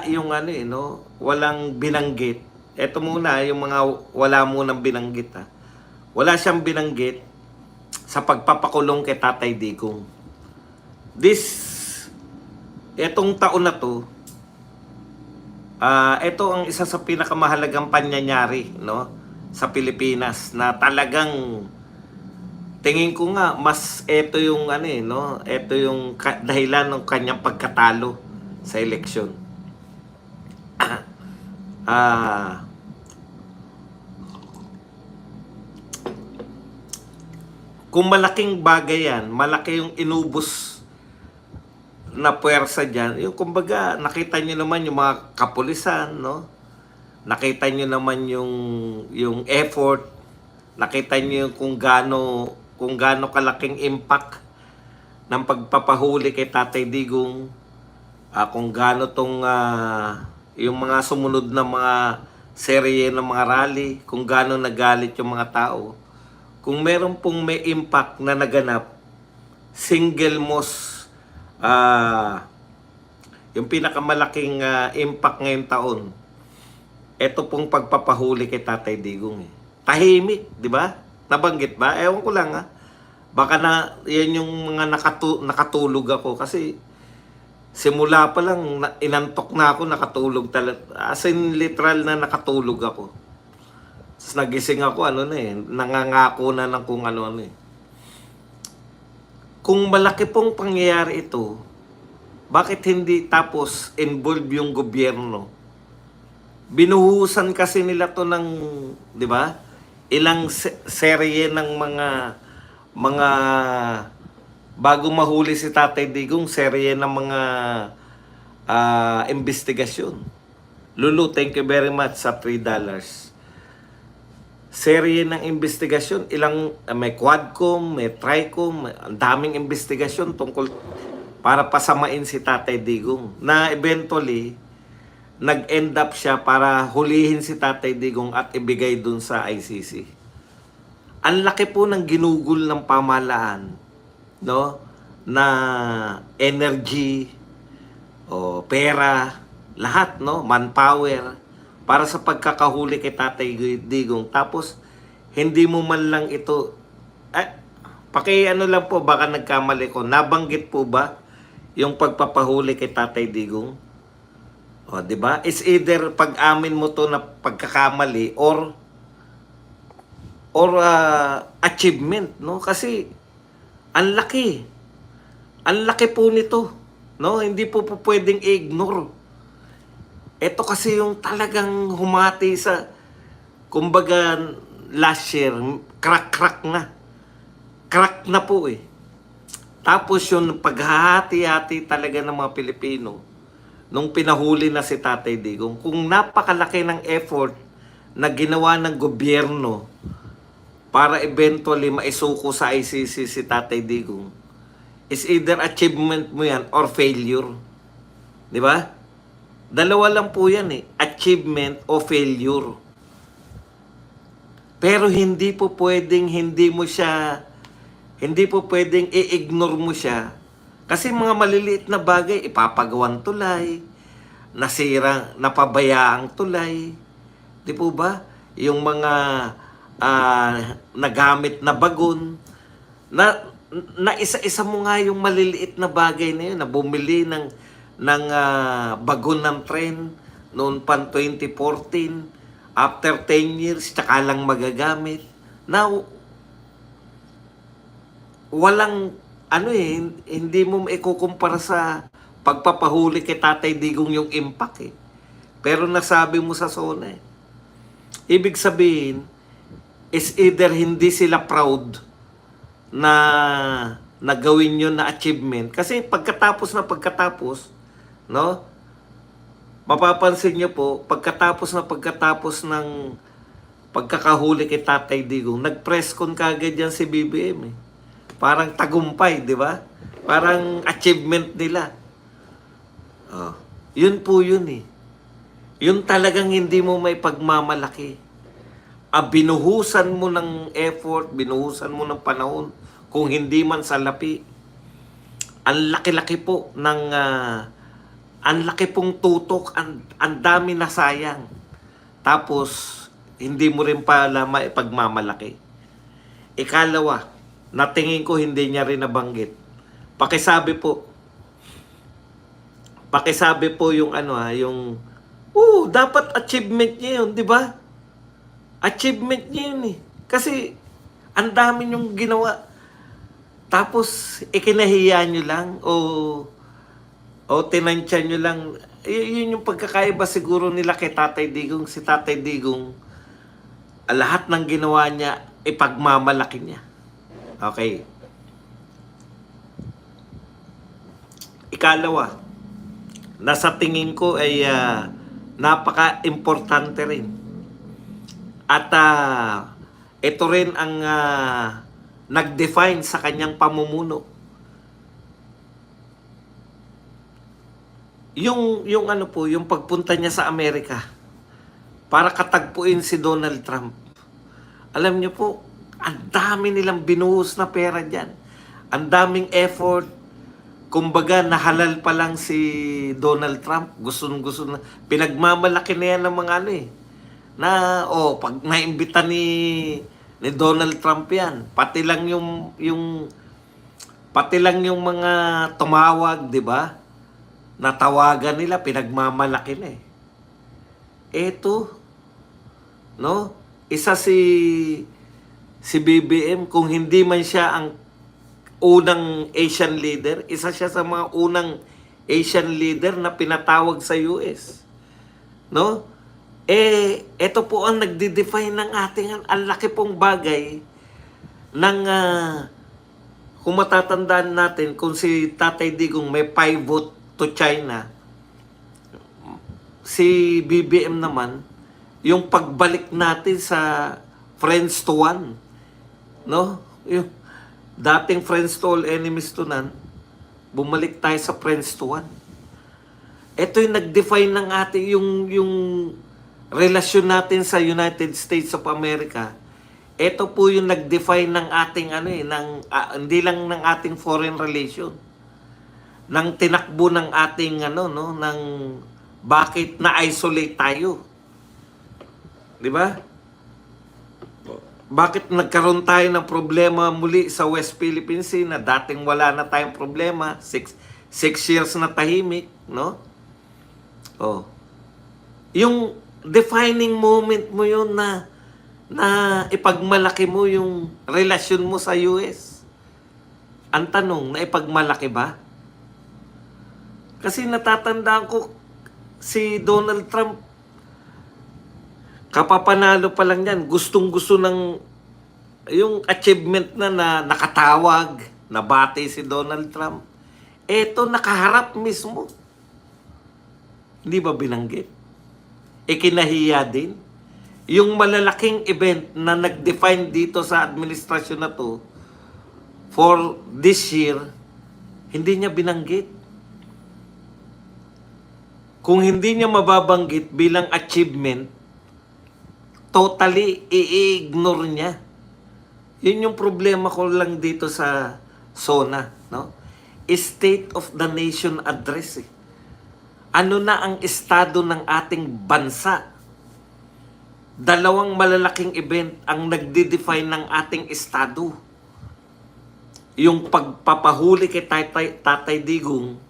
yung ano eh, no? Walang binanggit. Ito muna, yung mga wala munang binanggit ha. Wala siyang binanggit sa pagpapakulong kay Tatay Digong. This, etong taon na to, ito ang isa sa pinakamahalagang panyanyari, no? Sa Pilipinas na talagang tingin ko nga mas ito yung ano eh, no? Ito yung dahilan ng kanyang pagkatalo sa eleksyon. Ah, kung malaking bagay yan, malaki yung inubos na puwersa dyan. Yung kumbaga, nakita nyo naman yung mga kapulisan, no? Nakita nyo naman yung effort. Nakita nyo yung kung gaano kalaking impact ng pagpapahuli kay Tatay Digong. Kung gaano yung mga sumunod na mga serye ng mga rally, kung gaano nagalit yung mga tao. Kung meron pong may impact na naganap, single most yung pinakamalaking impact ngayong taon, ito pong pagpapahuli kay Tatay Digong. Tahimik, di ba? Nabanggit ba? Ewan ko lang ha. Baka na yan yung mga nakatulog ako kasi simula pa lang inantok na ako, nakatulog talaga. As in literal na nakatulog ako. Tapos nagising ako, nangangako na ng kung ano eh. Kung malaki pong pangyayari ito, bakit hindi tapos involve yung gobyerno? Binuhusan kasi nila to ng, di ba? Ilang serye ng mga bago mahuli si Tatay Digong, serye ng mga investigasyon. Lulu, thank you very much sa $3. Serye ng investigasyon, may Quadcom, may Tricom, ang daming investigasyon tungkol para pasamain si Tatay Digong. Na eventually, nag-end up siya para hulihin si Tatay Digong at ibigay dun sa ICC. Ang laki po ng ginugol ng pamahalaan, no? Na energy, pera, lahat, no? Manpower, para sa pagkakahuli kay Tatay Digong. Tapos, hindi mo man lang ito, lang po, baka nagkamali ko, nabanggit po ba yung pagpapahuli kay Tatay Digong? O, di ba? It's either pag-amin mo to na pagkakamali or achievement, no? Kasi ang laki. Ang laki po nito, no? Hindi po pwedeng i-ignore. Ito kasi yung talagang humati sa, kumbaga, last year, crack na. Crack na po eh. Tapos yung paghahati-hati talaga ng mga Pilipino, nung pinahuli na si Tatay Digong, kung napakalaki ng effort na ginawa ng gobyerno para eventually maisuko sa ICC si Tatay Digong, is either achievement mo yan or failure. Di ba? Dalawa lang po yan eh. Achievement o failure. Pero hindi po pwedeng i-ignore mo siya. Kasi mga maliliit na bagay, ipapagawan tulay, napabayaang tulay. Di po ba? Yung mga nagamit na bagon, na isa-isa mo nga yung maliliit na bagay na yun, na bumili ng bagon ng tren noon pa 2014, after 10 years, tsaka lang magagamit. Now, walang, hindi mo maikukumpara sa pagpapahuli kay Tatay Digong yung impact eh. Pero nasabi mo sa zona eh. Ibig sabihin, is either hindi sila proud na gawin yun na achievement. Kasi pagkatapos, no? Mapapansin nyo po, pagkatapos ng pagkakahuli kay Tatay Digong, nag-press con kagad yan si BBM eh. Parang tagumpay, di ba? Parang achievement nila. Yun po yun eh. Yun talagang hindi mo may pagmamalaki. Binuhusan mo ng effort, binuhusan mo ng panahon, kung hindi man sa lapi. Ang laki-laki po ng ang laki pong tutok, ang dami na sayang. Tapos, hindi mo rin pala maipagmamalaki. Ikalawa, na tingin ko hindi niya rin nabanggit. Pakisabi po yung yung dapat achievement niya yun, di ba? Achievement niya yun eh. Kasi, ang dami niyong ginawa. Tapos, ikinahiya niyo lang o tinansya nyo lang. Yun yung pagkakaiba siguro nila kay Tatay Digong. Si Tatay Digong, lahat ng ginawa niya, ipagmamalaki niya. Okay. Ikalawa, nasa tingin ko ay napaka-importante rin. At ito rin ang nag-define sa kanyang pamumuno. Yung pagpunta niya sa Amerika para katagpuin si Donald Trump. Alam niyo po, ang dami nilang binuhos na pera diyan. Ang daming effort. Kumbaga, nahalal pa lang si Donald Trump. Gusto na. Pinagmamalaki na yan ng mga pag naimbita ni Donald Trump yan. Pati lang yung mga tumawag, di ba? Natawagan nila, pinagmamalaki na eh. Eto, no? Isa si BBM, kung hindi man siya ang unang Asian leader, isa siya sa mga unang Asian leader na pinatawag sa US. No? Ito po ang nagde-define ng ating ang laki pong bagay ng kung matatandaan natin kung si Tatay Digong may pivot to China, si BBM naman, yung pagbalik natin sa friends to one, no? Yung dating friends to all, enemies to none, bumalik tayo sa friends to one. Ito yung nag-define ng ating, yung relasyon natin sa United States of America. Ito po yung nag-define ng ating hindi lang ng ating foreign relation, ng tinakbo ng ating ng bakit na-isolate tayo. 'Di ba? Bakit nagkaroon tayo ng problema muli sa West Philippine Sea na dating wala na tayong problema, 6 years na tahimik, no? Yung defining moment mo yun na ipagmalaki mo yung relasyon mo sa US. Ang tanong, na ipagmalaki ba? Kasi natatandaan ko si Donald Trump, kapapanalo pa lang yan, gustong-gusto ng yung achievement na nakatawag, nabati si Donald Trump. Eto, nakaharap mismo. Hindi ba binanggit? Ikinahiya din. Yung malalaking event na nag-define dito sa administrasyon na to for this year, hindi niya binanggit. Kung hindi niya mababanggit bilang achievement, totally i-ignore niya. Yun yung problema ko lang dito sa SONA, no? State of the Nation Address. Ano na ang estado ng ating bansa? Dalawang malalaking event ang nagde-define ng ating estado. Yung pagpapahuli kay Tatay Digong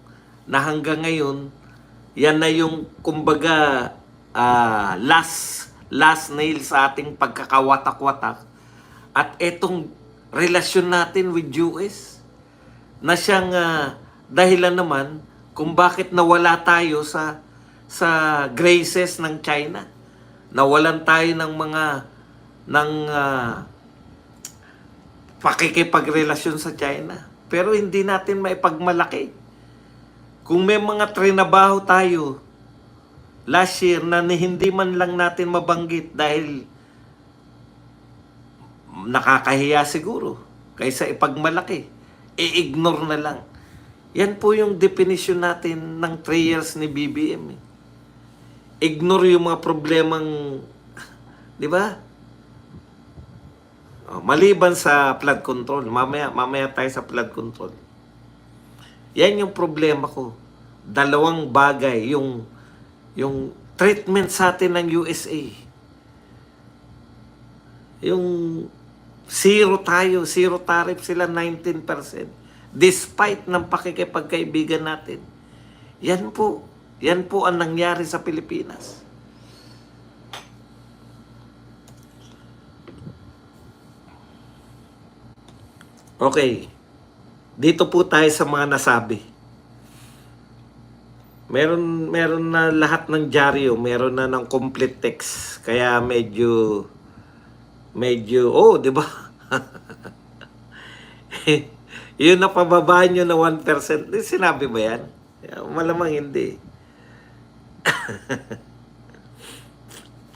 na hanggang ngayon, yan na yung kumbaga last nail sa ating pagkakawatak-watak. At etong relasyon natin with US na siyang dahilan naman kung bakit nawala tayo sa graces ng China. Nawalan tayo ng pakikipagrelasyon sa China. Pero hindi natin maipagmalaki. Kung may mga trinabaho tayo last year na hindi man lang natin mabanggit dahil nakakahiya siguro kaysa ipagmalaki, i-ignore na lang. Yan po yung definition natin ng 3 years ni BBM. Ignore yung mga problemang, di ba? Maliban sa flood control. Mamaya tayo sa flood control. Yan yung problema ko. dalawang bagay, yung treatment sa atin ng USA. Yung zero tayo, zero tariff sila 19%. Despite ng pakikipagkaibigan natin. Yan po ang nangyari sa Pilipinas. Okay. Dito po tayo sa mga nasabi. Meron na lahat ng dyaryo, meron na ng complete text. Kaya medyo di ba? Yun na pababa nyo na 1%. Sinabi ba yan? Malamang hindi.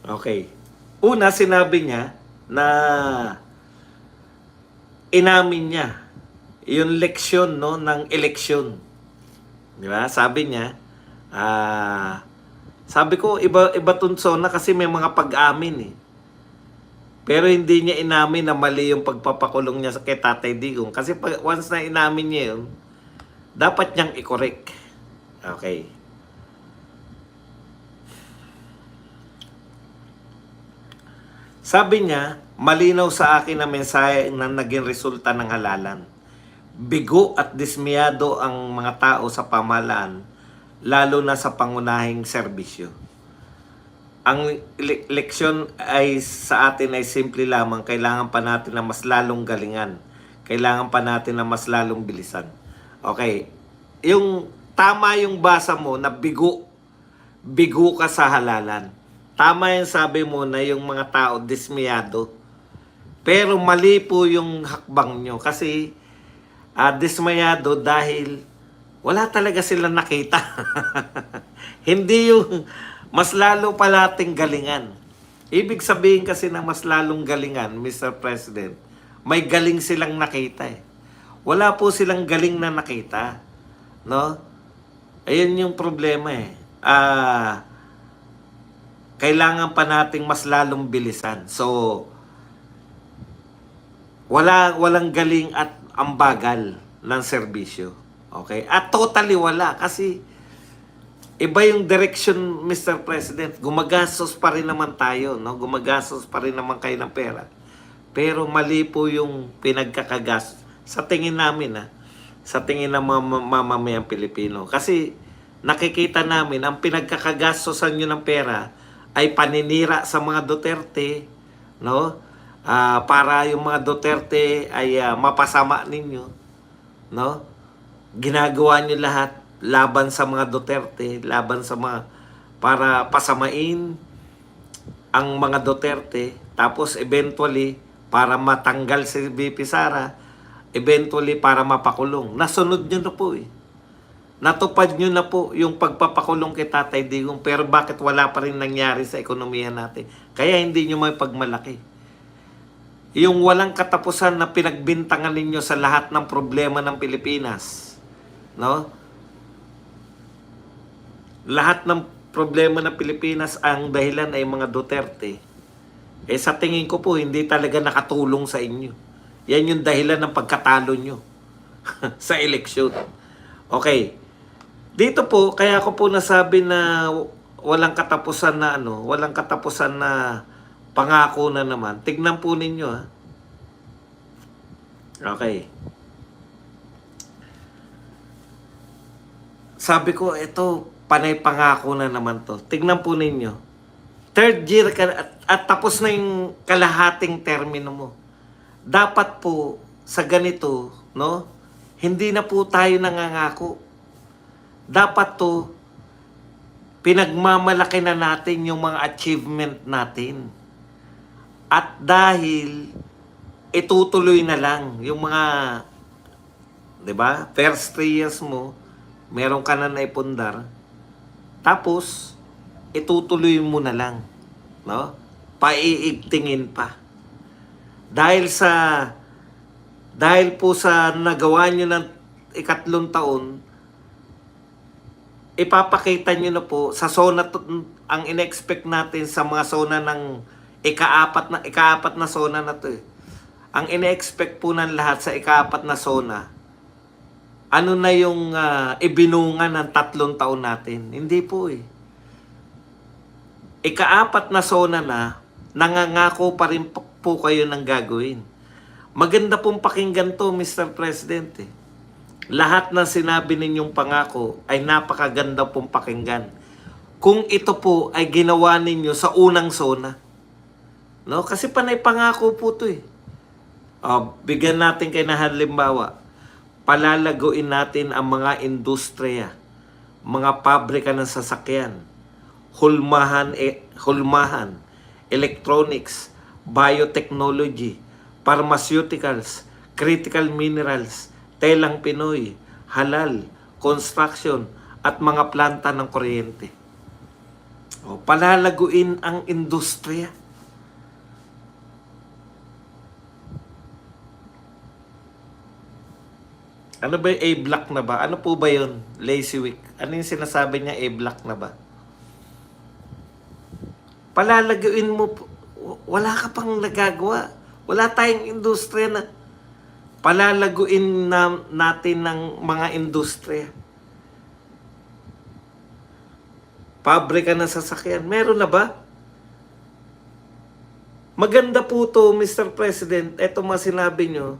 Okay. Una, sinabi niya na inamin niya yung leksyon, no, ng eleksyon. Di ba? Sabi niya, sabi ko, iba tunso na kasi may mga pag-amin eh. Pero hindi niya inamin na mali yung pagpapakulong niya kay Tatay Digong. Kasi once na inamin niya yun, dapat niyang i-correct. Okay. Sabi niya, malinaw sa akin na mensahe na naging resulta ng halalan. Bigo at dismiyado ang mga tao sa pamahalaan, lalo na sa pangunahing serbisyo. Ang leksyon ay sa atin ay simple lamang, kailangan pa natin na mas lalong galingan. Kailangan pa natin na mas lalong bilisan. Okay. Yung tama yung basa mo na bigo ka sa halalan. Tama yung sabi mo na yung mga tao dismiyado. Pero mali po yung hakbang nyo kasi dismayado dahil wala talaga silang nakita. Hindi yung mas lalo pa nating galingan. Ibig sabihin kasi na mas lalong galingan, Mr. President, may galing silang nakita eh. Wala po silang galing na nakita. No? Ayun yung problema eh. Kailangan pa nating mas lalong bilisan. So, walang galing at ang bagal ng serbisyo. Okay? At totally wala kasi iba yung direction, Mr. President. Gumagastos pa rin naman tayo, no? Gumagastos pa rin naman kayo ng pera. Pero mali po yung pinagkakagastos. Sa tingin namin, sa tingin ng mga mamamayang Pilipino. Kasi nakikita namin, ang pinagkakagastosan nyo ng pera ay paninira sa mga Duterte, no? Para yung mga Duterte ay mapasama ninyo, no? Ginagawa nyo lahat laban sa mga Duterte, laban sa mga para pasamain ang mga Duterte, tapos eventually para matanggal si VP Sara, eventually para mapakulong. Nasunod nyo na po eh. Natupad nyo na po yung pagpapakulong kay Tatay Digong, pero bakit wala pa rin nangyari sa ekonomiya natin? Kaya hindi nyo may pagmalaki. Yung walang katapusan na pinagbintangan ninyo sa lahat ng problema ng Pilipinas, no? Lahat ng problema ng Pilipinas ang dahilan ay mga Duterte. Sa tingin ko po, hindi talaga nakatulong sa inyo. Yan yung dahilan ng pagkatalo nyo sa eleksyon. Okay. Dito po, kaya ko po nasabi na walang katapusan na walang katapusan na pangako na naman. Tignan po ninyo Okay. Sabi ko, ito, panay pangako na naman to. Tignan po ninyo. Third year ka at tapos na yung kalahating termino mo. Dapat po sa ganito, no? Hindi na po tayo nangangako. Dapat to pinagmamalaki na natin yung mga achievement natin. At dahil itutuloy na lang yung mga 'di ba? First 3 years mo, meron ka na naipundar. Tapos itutuloy mo na lang, no? Paiigtingin pa. Dahil po sa nagawa nyo ng ikatlong taon, ipapakita nyo na po sa zona ang in-expect natin sa mga zona ng ikaapat na zona na to eh. Ang ine-expect po ng lahat sa ikaapat na zona ano na yung ibinunga ng 3 taon natin. Hindi po eh. Ika-4 na SONA na, nangangako pa rin po kayo ng gagawin. Maganda pong pakinggan to, Mr. President eh. Lahat ng sinabi ninyong pangako ay napakaganda pong pakinggan. Kung ito po ay ginawa ninyo sa unang SONA. No? Kasi panay pangako po to eh. Bigyan natin kayo na halimbawa. Palalaguin natin ang mga industriya, mga pabrika ng sasakyan, hulmahan, electronics, biotechnology, pharmaceuticals, critical minerals, telang Pinoy, halal, construction, at mga planta ng kuryente. Palalaguin ang industriya. Ano ba yung A-block na ba? Ano po ba yun? Lazy week. Ano yung sinasabi niya A-block na ba? Palalaguin mo, wala ka pang nagagawa. Wala tayong industriya na palalaguin natin ng mga industriya. Pabrika ng sasakyan. Meron na ba? Maganda po to, Mr. President. Ito mga sinabi nyo.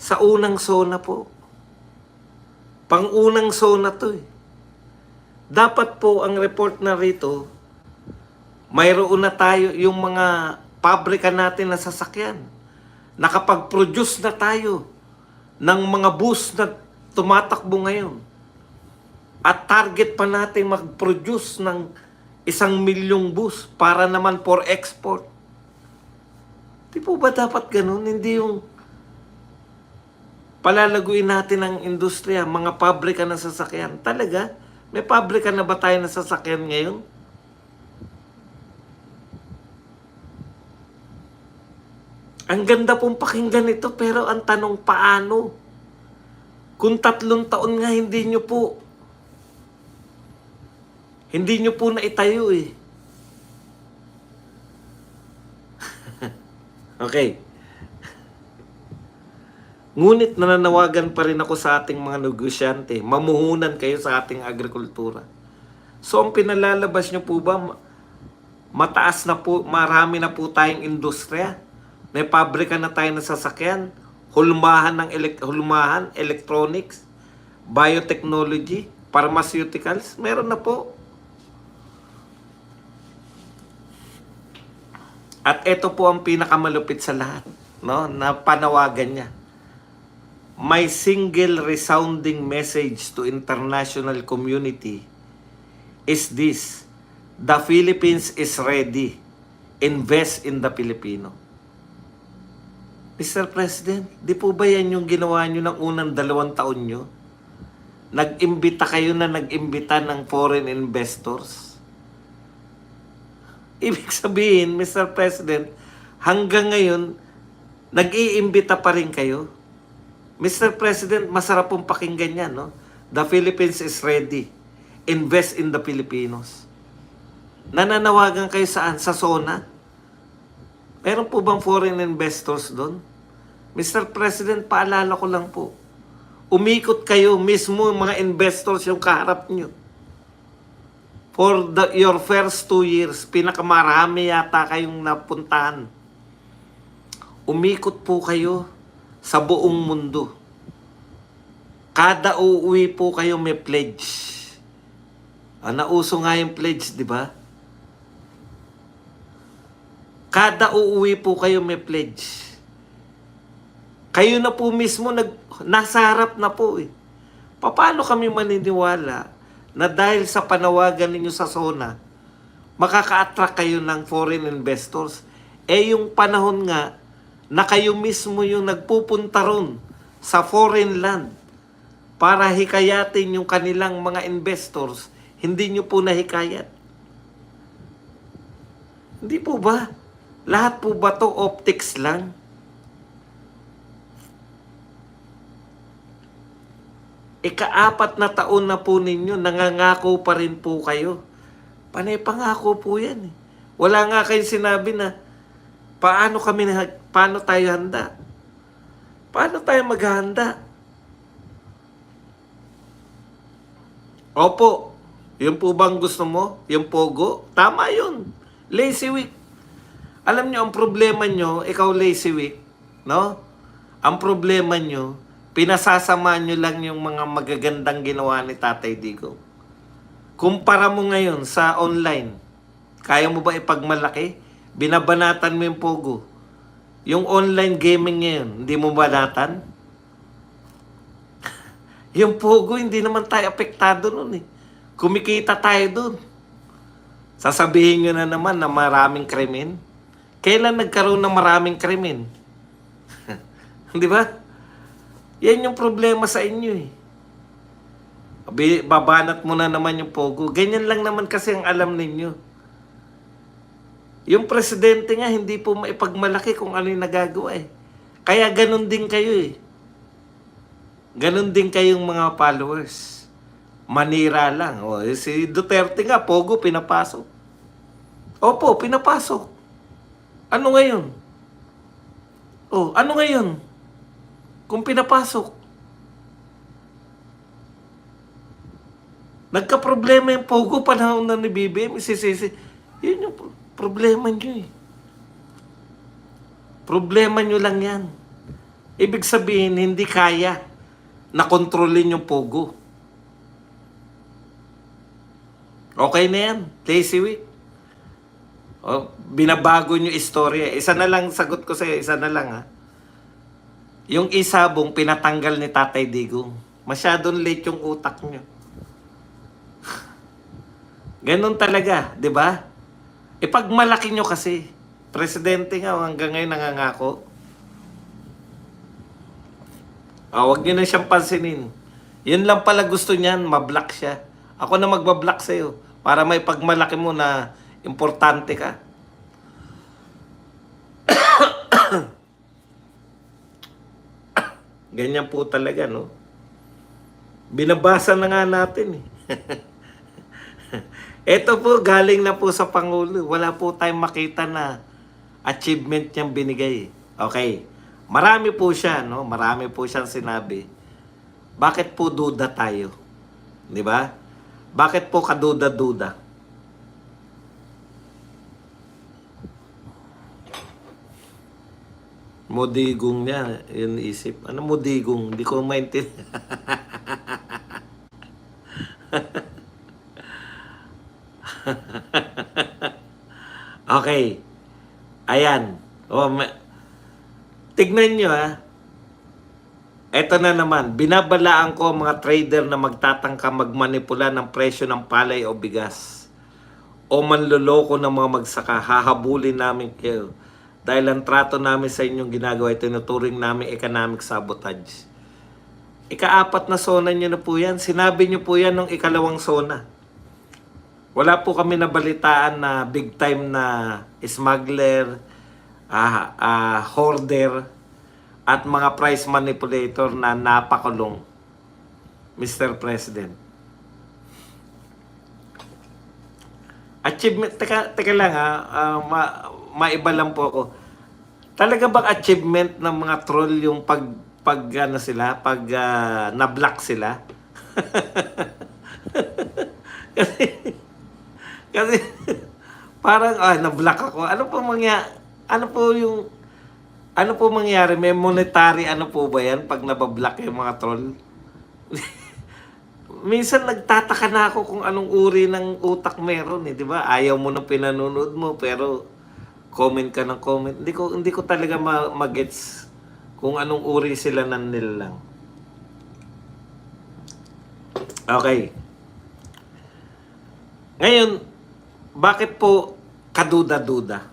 Sa unang SONA po. Pang-unang SONA to eh. Dapat po ang report na rito, mayroon na tayo yung mga pabrika natin na sasakyan. Nakapag-produce na tayo ng mga bus na tumatakbo ngayon. At target pa natin mag-produce ng 1,000,000 bus para naman for export. Di po ba dapat ganun? Hindi yung palalaguin natin ang industriya, mga pabrika ng sasakyan. Talaga? May pabrika na ba tayo ng sasakyan ngayon? Ang ganda pong pakinggan ito, pero ang tanong paano? Kung 3 taon nga hindi nyo po naitayo eh. Okay. Ngunit nananawagan pa rin ako sa ating mga negosyante, mamuhunan kayo sa ating agrikultura. So ang pinalalabas nyo po ba, mataas na po, marami na po tayong industriya. May pabrika na tayo ng sasakyan, hulmahan, electronics, biotechnology, pharmaceuticals, meron na po. At ito po ang pinakamalupit sa lahat, no, na panawagan niya. My single resounding message to international community is this: the Philippines is ready. Invest in the Filipino. Mr. President, di po ba yan yung ginawa nyo ng unang 2 taon nyo? Nag-imbita kayo na nag-imbita ng foreign investors. Ibig sabihin, Mr. President, hanggang ngayon, nag-iimbita pa rin kayo. Mr. President, masarap pong pakinggan yan, no? The Philippines is ready. Invest in the Filipinos. Nananawagan kayo saan? Sa SONA? Meron po bang foreign investors doon? Mr. President, paalala ko lang po. Umikot kayo mismo, mga investors yung kaharap nyo. For your first 2 years, pinakamarami yata kayong napuntahan. Umikot po kayo sa buong mundo. Kada uuwi po kayo may pledge. Nauso nga yung pledge, di ba? Kada uuwi po kayo may pledge. Kayo na po mismo nasa harap na po eh. Paano kami maniniwala na dahil sa panawagan ninyo sa SONA, makaka-attract kayo ng foreign investors? Yung panahon nga na kayo mismo yung nagpupunta ron sa foreign land para hikayatin yung kanilang mga investors, hindi nyo po nahikayat. Hindi po ba? Lahat po ba to optics lang? Ika-4 na taon na po ninyo, nangangako pa rin po kayo. Panay pangako po yan eh. Wala nga kayong sinabi na paano tayo handa? Paano tayo maghahanda? Opo, yun po bang gusto mo? Yung pogo? Tama yun. Lazy week. Alam nyo, ang problema nyo, ikaw lazy week, no? Ang problema nyo, pinasasama nyo lang yung mga magagandang ginawa ni Tatay Digong. Kumpara mo ngayon sa online, kaya mo ba ipagmalaki? Binabanatan mo yung pogo. Yung online gaming ngayon, hindi mo banatan? Yung pogo, hindi naman tayo apektado nun eh. Kumikita tayo dun. Sasabihin nyo na naman na maraming krimen. Kailan nagkaroon ng maraming krimen? Di ba? Yan yung problema sa inyo eh. Babanat mo na naman yung pogo. Ganyan lang naman kasi ang alam ninyo. Yung presidente nga, hindi po maipagmalaki kung ano yung nagagawa eh. Kaya ganun din kayo eh. Ganun din kayong mga followers. Manira lang. O, si Duterte nga, pogo, pinapasok. Opo, pinapasok. Ano ngayon? Oh, ano ngayon? Kung pinapasok. Nagka-problema yung pogo panahon na ni BBM, isisisi. Yun yung problema nyo eh. Problema nyo lang yan. Ibig sabihin, hindi kaya na kontrolin yung pogo. Okay na yan. Lazy week. O, binabago nyo istorya. Isa na lang sagot ko sa'yo. Isa na lang ha. Yung isabong pinatanggal ni Tatay Digong. Masyadong late yung utak nyo. Ganun talaga, di ba? Ipagmalaki nyo kasi. Presidente nga hanggang ngayon nangangako. Huwag nyo na siyang pansinin. Yun lang pala gusto niyan, mablock siya. Ako na magbablock sa'yo para may pagmalaki mo na importante ka. Ganyan po talaga, no? Binabasa na nga natin eh. Ito po, galing na po sa Pangulo. Wala po tayong makita na achievement niyang binigay. Okay. Marami po siya, no? Marami po siyang sinabi. Bakit po duda tayo? Di ba? Bakit po kaduda-duda? Modigong niya, yun isip. Ano modigong? Hindi ko maintindihan. Okay. Ayan. Tignan nyo ha. Eto na naman. Binabalaan ko ang mga trader na magtatangka magmanipula ng presyo ng palay o bigas. O manloloko ng mga magsaka. Hahabulin namin kayo. Dahil ang trato namin sa inyong ginagawa, tinuturing namin economic sabotage. Ika-4 na sona nyo na po yan. Sinabi nyo po yan nung ikalawang sona. Wala po kami nabalitaan na big time na smuggler, hoarder, at mga price manipulator na napakulong, Mr. President. Achievement, teka lang ha, maiba lang po ako. Talaga bang achievement ng mga troll yung pag na-block sila? Kasi parang na-block ako. Ano po mangyari? May monetary ano po ba yan pag nabablock yung mga troll? Minsan nagtataka na ako kung anong uri ng utak meron eh, di ba? Ayaw mo ng pinanonood mo pero comment ka ng comment. Hindi ko talaga magets kung anong uri sila ng nilalang. Okay. Ngayon, bakit po kaduda-duda?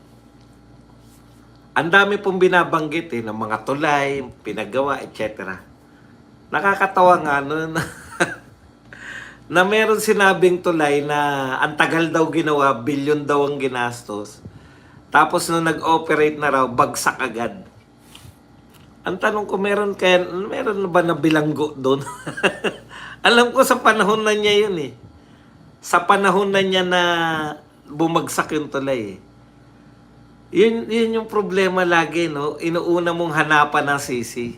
Ang dami pong binabanggit ng mga tulay, pinagawa, etc. Nakakatawa nga na meron sinabing tulay na ang tagal daw ginawa, bilyon daw ang ginastos. Tapos nung nag-operate na raw, bagsak agad. Ang tanong ko, meron na ba na bilanggo doon? Alam ko sa panahon na niya yun eh. Sa panahon na niya na bumagsak yung tulay eh. Yun yung problema lagi, no? Inuuna mong hanapan ng sisi.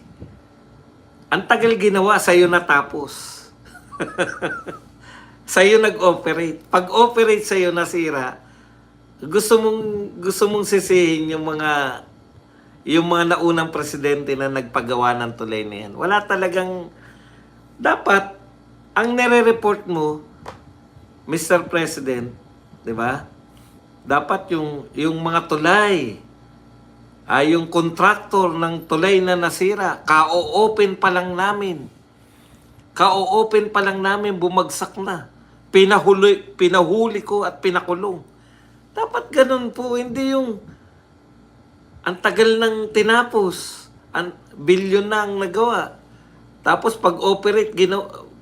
Ang tagal ginawa, sa'yo natapos. Sa'yo nag-operate. Pag-operate sa'yo nasira, gusto mong sisihin yung mga naunang presidente na nagpagawa ng tulay na yan. Wala talagang, dapat, ang nire-report mo, Mr. President, di ba? Dapat yung mga tulay, yung contractor ng tulay na nasira, ka-open pa lang namin. Ka-open pa lang namin, bumagsak na. Pinahuli ko at pinakulong. Dapat ganun po, hindi yung ang tagal ng tinapos, bilyon na ang nagawa. Tapos pag-operate,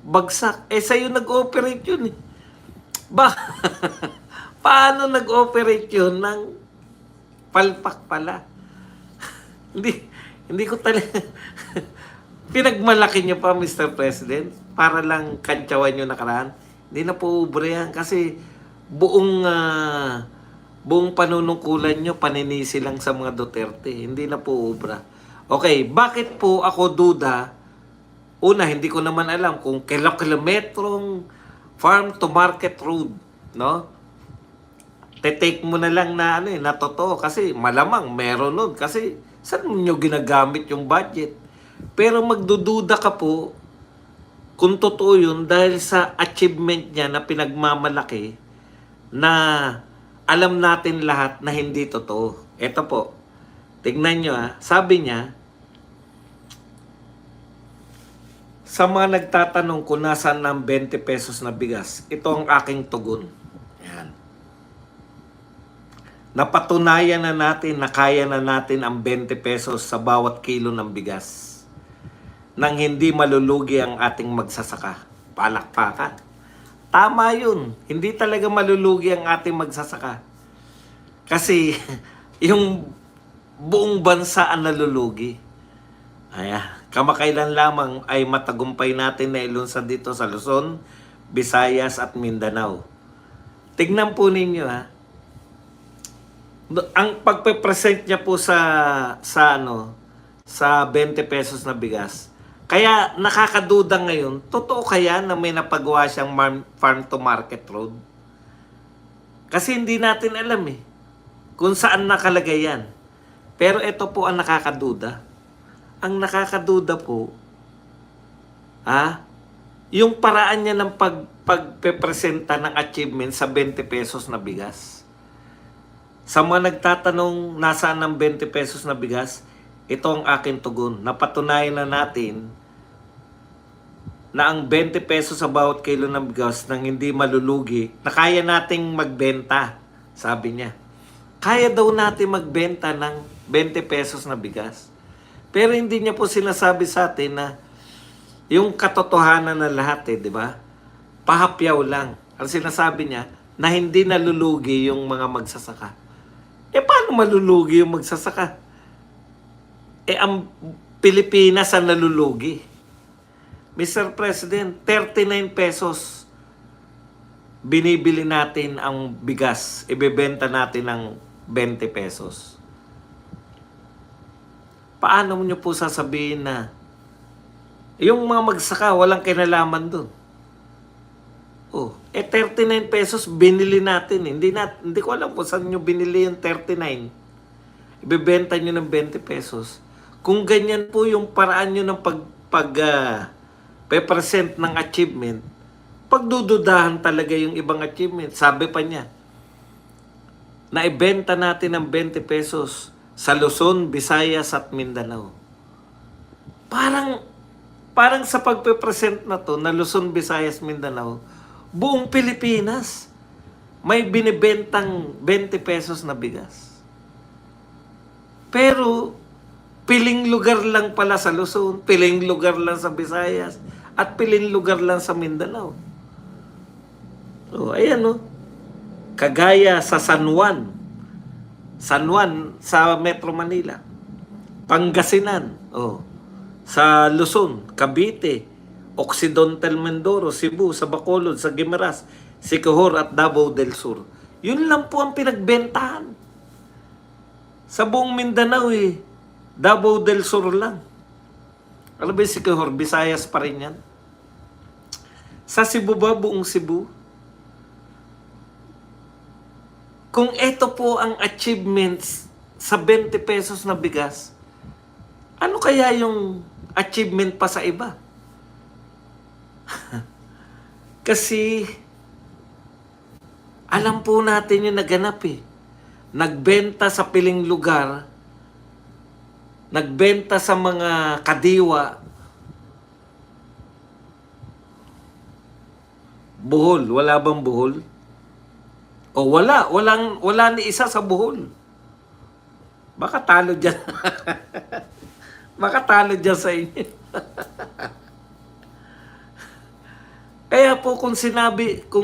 bagsak. Sa'yo nag-operate yun eh. Ba, paano nag-operate yun ng palpak pala? Hindi ko talaga... Pinagmalaki niyo pa, Mr. President, para lang kantsawan yung nakaraan. Hindi na po ubre yan kasi buong panunungkulan nyo, paninisi lang sa mga Duterte. Hindi na po ubra. Okay, bakit po ako duda? Una, hindi ko naman alam kung kilometrong farm to market road, no? Te-take mo na lang na na totoo kasi malamang meron nun kasi saan nyo ginagamit yung budget? Pero magdududa ka po kung totoo yun dahil sa achievement niya na pinagmamalaki na alam natin lahat na hindi totoo. Ito po, tignan nyo sabi niya, sa mga nagtatanong kung nasaan ng 20 pesos na bigas, ito ang aking tugon. Yan. Napatunayan na natin na kaya na natin ang 20 pesos sa bawat kilo ng bigas nang hindi malulugi ang ating magsasaka. Palakpakan. Tama yun. Hindi talaga malulugi ang ating magsasaka. Kasi yung buong bansa ang nalulugi. Kamakailan lamang ay matagumpay natin na ilunsad dito sa Luzon, Visayas at Mindanao. Tignan po ninyo ang pagpe-present niya po sa 20 pesos na bigas. Kaya nakakaduda ngayon, totoo kaya na may napagawa siyang farm to market road? Kasi hindi natin alam kung saan nakalagay yan. Pero ito po ang nakakaduda. Ang nakakaduda po, yung paraan niya ng pagpepresenta ng achievement sa 20 pesos na bigas. Sa mga nagtatanong nasaan ng 20 pesos na bigas, ito ang aking tugon. Napatunayan na natin na ang 20 pesos sa bawat kilo ng bigas nang hindi malulugi, na kaya nating magbenta, sabi niya. Kaya daw natin magbenta ng 20 pesos na bigas. Pero hindi niya po sinasabi sa atin na yung katotohanan na lahat di ba? Pahapyaw lang. Ang sinasabi niya na hindi nalulugi yung mga magsasaka. Paano malulugi yung magsasaka? Ang Pilipinas ang nalulugi. Mr. President, 39 pesos binibili natin ang bigas. Ibebenta natin ng 20 pesos. Paano nyo po sasabihin na yung mga magsaka walang kinalaman doon? 39 pesos binili natin. Hindi ko alam kung saan nyo binili yung 39. Ibebenta nyo ng 20 pesos. Kung ganyan po yung paraan nyo ng present ng achievement, pagdududahan talaga yung ibang achievement. Sabi pa niya, naibenta natin ng 20 pesos sa Luzon, Visayas at Mindanao. Parang sa pagpe-present na to, na Luzon, Visayas, Mindanao, buong Pilipinas may binibentang 20 pesos na bigas. Pero piling lugar lang pala sa Luzon, piling lugar lang sa Visayas, at piling lugar lang sa Mindanao. Ayan Kagaya sa San Juan sa Metro Manila. Pangasinan, sa Luzon, Cavite, Occidental Mindoro, Cebu, sa Bacolod, sa Guimaras, Siquijor at Davao del Sur. Yun lang po ang pinagbentahan. Sa buong Mindanao Davao del Sur lang. Alam ba yung Siquijor, Visayas pa rin yan. Sa Cebu ba, buong Cebu? Kung ito po ang achievements sa 20 pesos na bigas, ano kaya yung achievement pa sa iba? Kasi alam po natin yung naganap eh. Nagbenta sa piling lugar, nagbenta sa mga kadiwa, buhol. Wala bang buhol? O wala ni isa sa buhol. Baka talo dyan. Baka talo dyan sa inyo. Kaya po kung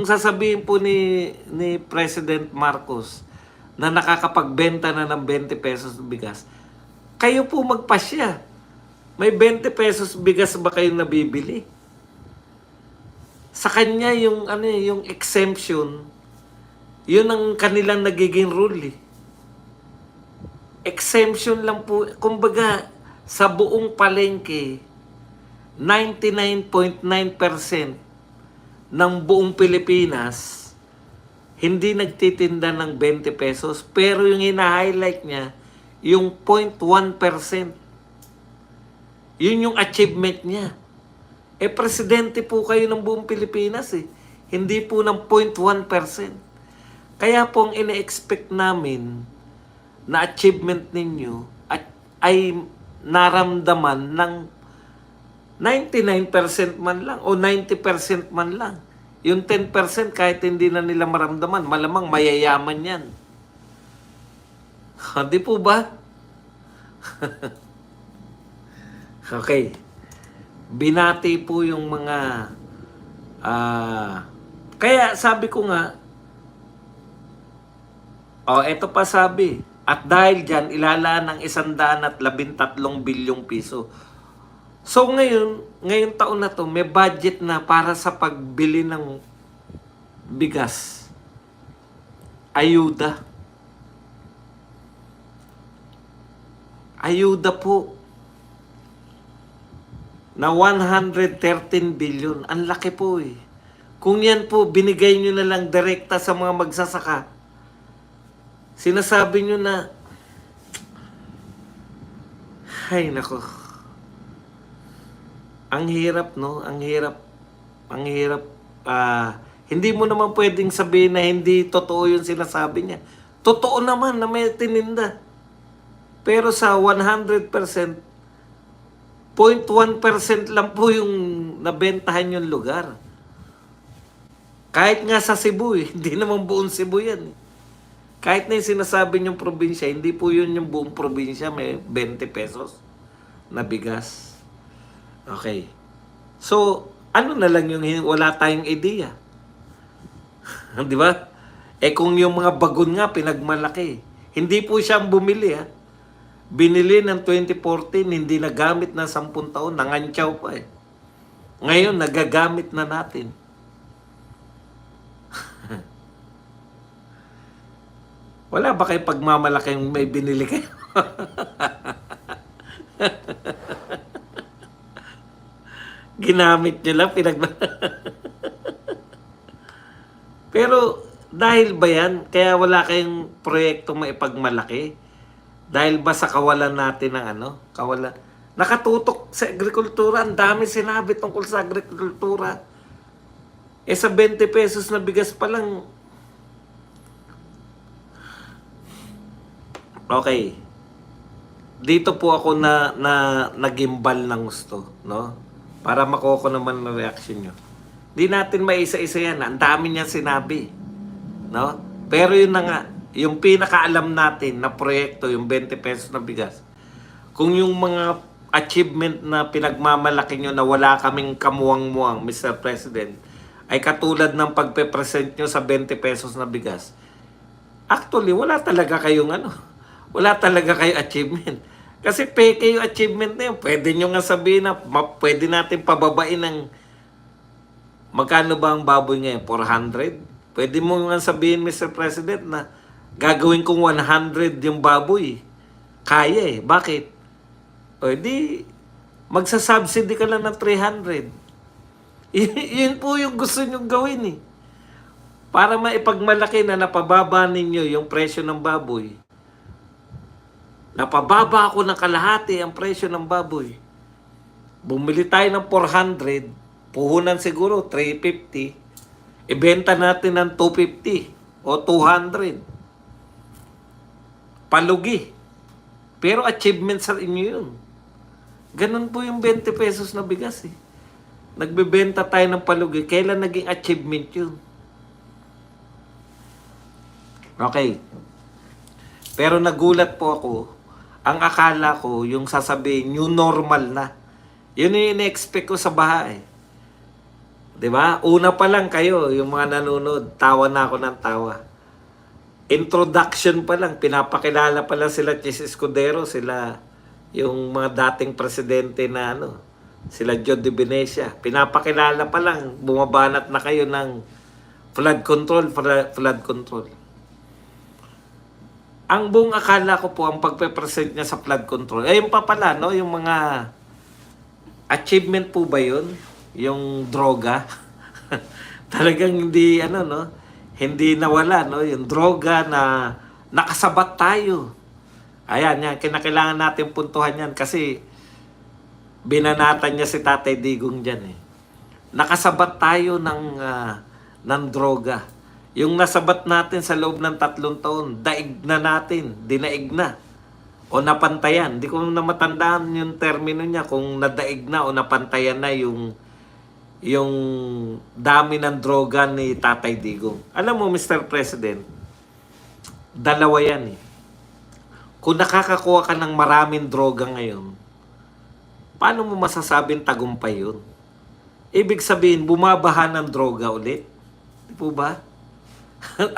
sasabihin po ni President Marcos na nakakapagbenta na ng 20 pesos bigas, kayo po magpasya. May 20 pesos bigas ba kayong nabibili? Sa kanya yung exemption, yun ang kanilang nagiging rule. Exemption lang po. Kumbaga, sa buong palengke, 99.9% ng buong Pilipinas hindi nagtitinda ng 20 pesos. Pero yung hina-highlight niya, yung 0.1%. Yun yung achievement niya. Presidente po kayo ng buong Pilipinas eh. Hindi po ng 0.1%. Kaya po ang ine-expect namin na achievement ninyo ay naramdaman ng 99% man lang o 90% man lang. Yung 10% kahit hindi na nila maramdaman, malamang mayayaman yan. Di po ba? Okay. Binati po yung mga kaya sabi ko nga, eto pa sabi, at dahil dyan, ilalaan ng 113 bilyong piso. So ngayong taon na to, may budget na para sa pagbili ng bigas. Ayuda. Ayuda po. Na 113 billion. Ang laki po eh. Kung yan po, binigay nyo na lang direkta sa mga magsasaka. Sinasabi nyo na, ay nako. Ang hirap, no? Ang hirap. Ang hirap. Hindi mo naman pwedeng sabihin na hindi totoo yung sinasabi niya. Totoo naman na may tininda. Pero sa 100%, 0.1% lang po yung nabentahan yung lugar. Kahit nga sa Cebu eh, hindi naman buong Cebu yan. Kahit na yung sinasabi niyong probinsya, hindi po yun yung buong probinsya, may 20 pesos na bigas. Okay. So, ano na lang yung wala tayong idea? Di ba? Kung yung mga bagon nga, pinagmalaki. Hindi po siya ang bumili ha. Binili ng 2014, hindi nagamit na 10 taon, nangantyaw pa eh. Ngayon, nagagamit na natin. Wala ba kayo pagmamalaking may binili kayo? Ginamit nyo lang, Pero, dahil ba yan, kaya wala kayong proyekto maipagmalaki? Dahil ba sa kawalan natin ng kawalan? Nakatutok sa agrikultura, ang dami sinabi tungkol sa agrikultura. Sa 20 pesos na bigas pa lang. Okay. Dito po ako nagimbal ng gusto, no? Para makuha ko naman ang reaction nyo. Di natin maisa-isa yan. Ang dami niya sinabi, no? Pero yun na nga, yung pinakaalam natin na proyekto, yung 20 pesos na bigas, kung yung mga achievement na pinagmamalaki nyo na wala kaming kamuwang-muwang, Mr. President, ay katulad ng pagpe-present nyo sa 20 pesos na bigas, actually, wala talaga kayong wala talaga kayong achievement. Kasi peke yung achievement na yun. Pwede nyo nga sabihin na pwede natin pababain ng magkano ba ang baboy ngayon? 400? Pwede mo nga sabihin, Mr. President, na gagawin kong 100 yung baboy. Kaya eh. Bakit? O di, magsasubsidy ka lang ng 300. Yun po yung gusto nyong gawin eh. Para maipagmalaki na napababa ninyo yung presyo ng baboy. Napababa ako ng kalahati ang presyo ng baboy. Bumili tayo ng 400, puhunan siguro 350, ibenta natin ng 250 o 200. Palugi. Pero achievement sa inyo yun. Ganun po yung 20 pesos na bigas eh. Nagbebenta tayo ng palugi, kailan naging achievement yun? Okay. Pero nagulat po ako, ang akala ko yung sasabihin, new normal na. Yun yung ina-expect ko sa baha eh. 'Di ba? Una pa lang kayo, yung mga nanonood, tawa na ako ng tawa. Introduction pa lang, pinapakilala pa lang sila Chis Escudero, sila yung mga dating presidente na sila Joe de Venecia. Pinapakilala pa lang, bumabanat na kayo ng flood control. Ang buong akala ko po, ang pagpe-present niya sa flood control, ayun pa pala, no? Yung mga achievement po ba yun? Yung droga? Talagang hindi, hindi nawala, no? Yung droga na nakasabat tayo. Ayan, yan, kinakailangan natin puntuhan yan kasi binanatan niya si Tatay Digong dyan eh. Nakasabat tayo ng droga. Yung nasabat natin sa loob ng 3 taon, daig na natin, dinaig na. O napantayan. Hindi ko na matandaan yung termino niya kung nadaig na o napantayan na yung dami ng droga ni Tatay Digong. Alam mo, Mr. President, dalawa yan eh. Kung nakakakuha ka ng maraming droga ngayon, paano mo masasabing tagumpay yun? Ibig sabihin, bumabaha ng droga ulit. Di po ba?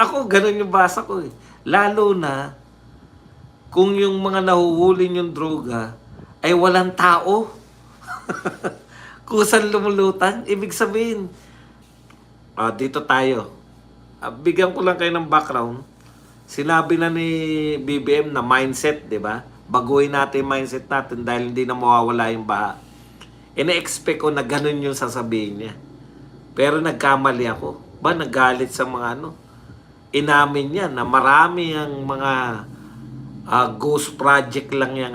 Ako, ganun yung basa ko eh. Lalo na, kung yung mga nahuhuli yung droga ay walang tao. Kusang lumulutan, ibig sabihin, dito tayo. Bigyan ko lang kayo ng background. Sinabi na ni BBM na mindset, di ba? Baguhin natin yung mindset natin dahil hindi na mawawala yung baha. Ina-expect ko na ganun yung sasabihin niya. Pero nagkamali ako. Nagalit sa mga inamin niya na marami ang mga ghost project lang yung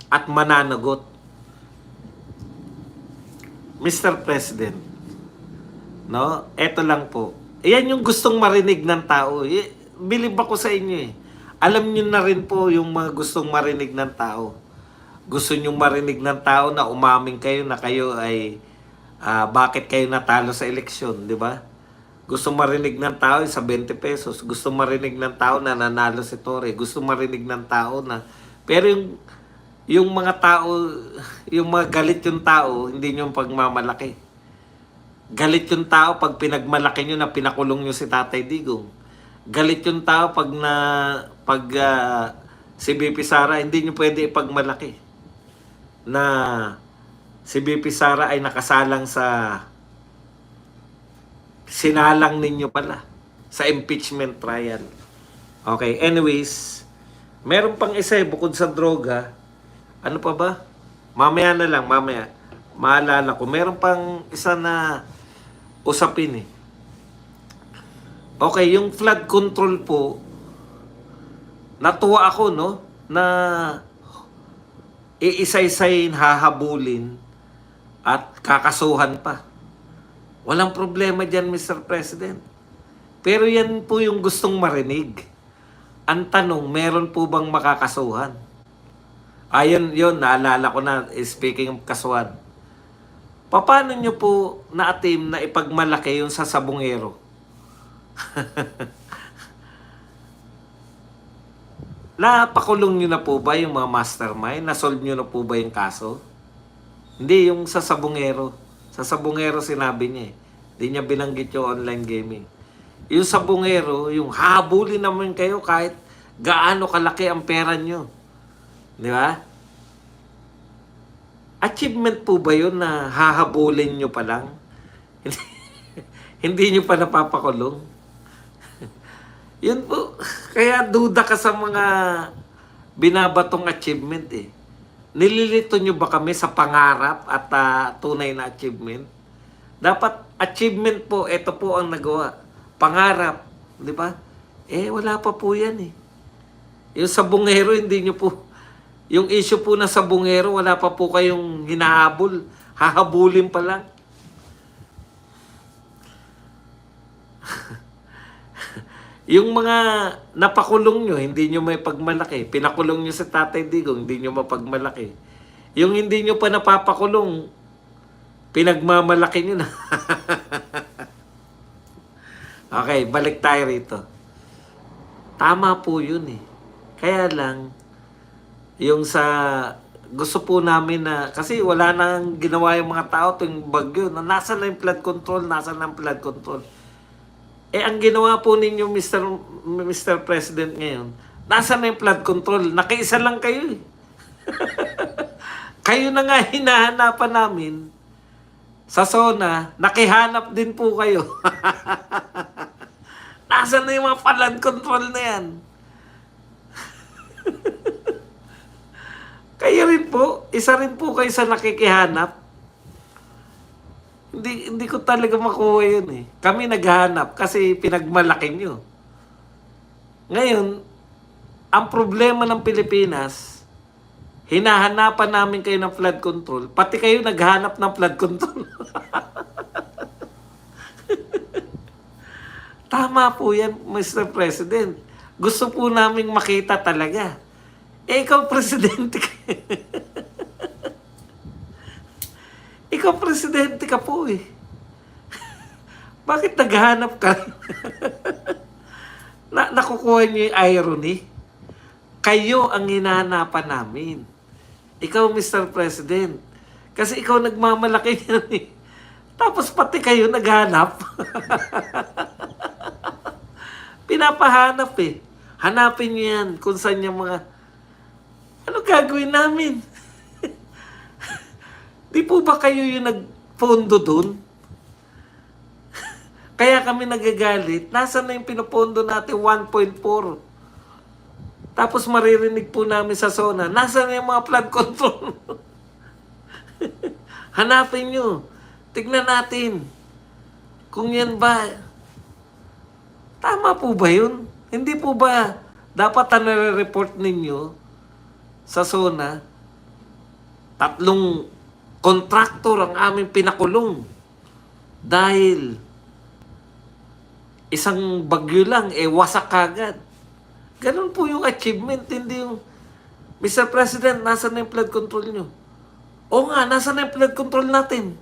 at mananagot. Mr. President, no? Eto lang po. Yan yung gustong marinig ng tao. Believe ako sa inyo eh. Alam niyo na rin po yung mga gustong marinig ng tao. Gusto niyo marinig ng tao na umaming kayo na kayo ay bakit kayo natalo sa eleksyon, di ba? Gusto marinig ng tao sa 20 pesos. Gusto marinig ng tao na nanalo si Torre. Gusto marinig ng tao na... Pero yung mga tao, yung mga galit yung tao, hindi nyo pagmamalaki. Galit yung tao pag pinagmalaki nyo na pinakulong nyo si Tatay Digong. Galit yung tao pag si BP Sara, hindi nyo pwede ipagmalaki na si BP Sara ay nakasalang sa sinalang ninyo pala sa impeachment trial. Okay, anyways, meron pang isa bukod sa droga. Ano pa ba? Mamaya na lang, mamaya. Maalala ko, meron pang isa na usapin eh. Okay, yung flood control po, natuwa ako, no? Na iisa-isayin, hahabulin, at kakasuhan pa. Walang problema dyan, Mr. President. Pero yan po yung gustong marinig. Ang tanong, meron po bang makakasuhan? Yun, naalala ko na, speaking of kasuhan. Paano nyo po na-attempt na ipagmalaki yung sa sabungero? Napakulong nyo na po ba yung mga mastermind? Nasolve nyo na po ba yung kaso? Hindi, yung sa sabungero. Sa sabungero sinabi niya eh. Hindi niya binanggit yung online gaming. Yung sabungero, yung habulin naman kayo kahit gaano kalaki ang pera nyo. Di ba? Achievement po ba yun na hahabulin nyo pa lang? Hindi nyo pa napapakulong? Yun po. Kaya duda ka sa mga binabatong achievement eh. Nililito nyo ba kami sa pangarap at tunay na achievement? Dapat achievement po, ito po ang nagawa. Pangarap, di ba? Wala pa po yan eh. Yung sabungero, hindi nyo po, yung issue po na sabungero, wala pa po kayong hinahabol. Hahabulin pa lang. Yung mga napakulong nyo, hindi nyo may pagmalaki. Pinakulong nyo sa Tatay Digong, hindi nyo mapagmalaki. Yung hindi nyo pa napapakulong, pinagmamalaki nyo na. Okay, balik tayo rito. Tama po yun eh. Kaya lang, yung sa gusto po namin na, kasi wala nang ginawa yung mga tao tuwing bagyo, na nasa na yung flood control, nasa na yung flood control. Ang ginawa po ninyo, Mr. President ngayon, nasa na yung flood control? Nakaisa lang kayo eh. Kayo na nga hinahanapan namin sa SONA, nakihanap din po kayo. Nasa na yung mga flood control na yan? Kayo rin po, isa rin po kayo sa nakikihanap. Hindi ko talaga makuha yun eh. Kami naghahanap kasi pinagmalaki nyo. Ngayon, ang problema ng Pilipinas, hinahanapan namin kayo ng flood control, pati kayo naghanap ng flood control. Tama po yan, Mr. President. Gusto po namin makita talaga. Ikaw, Presidente ka. Ikaw, Presidente ka po eh. Bakit naghahanap ka? Nakukuha niyo yung irony? Kayo ang hinahanapan namin. Ikaw, Mr. President. Kasi ikaw nagmamalaki yan eh. Tapos pati kayo naghanap. Pinapahanap eh. Hanapin niyo yan kung saan yung mga... Ano gagawin namin? Di po ba kayo yung nagpondo dun? Kaya kami nagagalit. Nasaan na yung pinopondo natin? 1.4. Tapos maririnig po namin sa SONA, nasaan na yung mga flood control? Hanapin nyo. Tignan natin. Kung yan ba, tama po ba yun? Hindi po ba dapat nare-report ninyo sa SONA, 3 kontraktor ang aming pinakulong dahil isang bagyo lang, wasak kagad. Ganun po yung achievement, hindi yung, Mr. President, nasa na yung flood control nyo? Oo nga, nasa na yung flood control natin?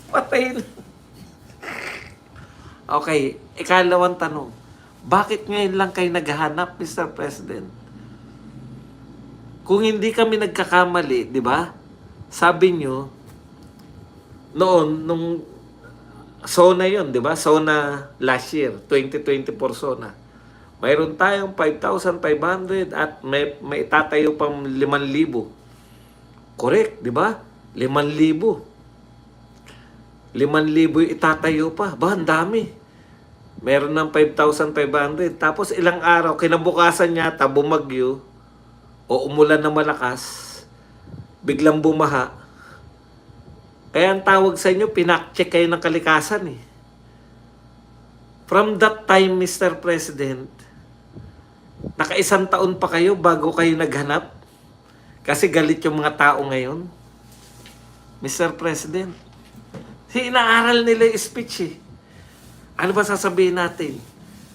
Patay na. Okay, ikalawang tanong. Bakit ngayon lang kayo naghahanap, Mr. President? Kung hindi kami nagkakamali, di ba? Sabi nyo, noon, nung SONA yun, di ba? SONA last year, 2024 SONA. Mayroon tayong 5,500 at may itatayo pang 5,000. Correct, di ba? 5,000. 5,000 yung itatayo pa. Ba, ang dami. Meron ng 5,500. Tapos ilang araw, kinabukasan yata, bumagyo o umulan na malakas, biglang bumaha. Kaya ang tawag sa inyo, pinakcheck kayo ng kalikasan eh. From that time, Mr. President, naka-1 taon pa kayo bago kayo naghanap. Kasi galit yung mga tao ngayon. Mr. President, inaaral nila yung speech eh. Ano ba sasabihin natin?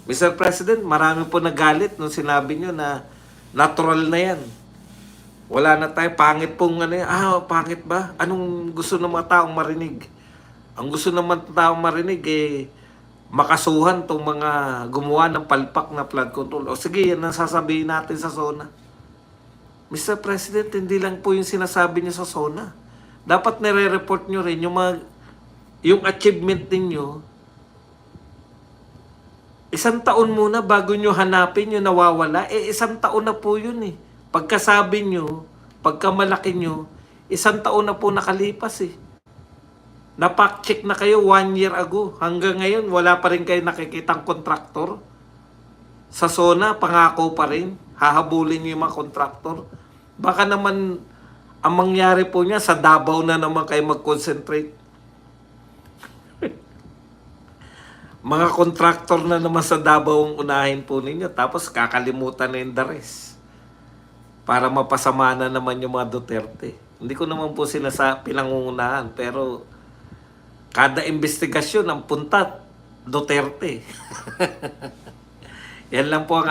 Mr. President, marami po nagalit nung sinabi nyo na natural na yan. Wala na tayo, pangit pong ano yan. Pangit ba? Anong gusto ng mga taong marinig? Ang gusto ng mga taong marinig makasuhan tong mga gumawa ng palpak na flood control. O sige, yan ang sasabihin natin sa SONA. Mr. President, hindi lang po yung sinasabi niyo sa SONA. Dapat nire-report nyo rin yung achievement ninyo. 1 taon muna bago nyo hanapin yung nawawala. 1 taon na po yun eh. Pagkasabi nyo, pagkamalaki nyo, 1 taon na po nakalipas eh. Napak-check na kayo 1 year ago. Hanggang ngayon, wala pa rin kayo nakikitang kontraktor. Sa SONA, pangako pa rin. Hahabulin nyo yung mga kontraktor. Baka naman, ang mangyari po niya, sa Davao na naman kayo mag-concentrate. mga kontraktor na naman sa Davao ang unahin po ninyo. Tapos kakalimutan na yung the rest. Para mapasama na naman yung mga Duterte. Hindi ko naman po sila sa pinangungunahan. Pero kada investigasyon ang puntat, Duterte. Yan lang po ang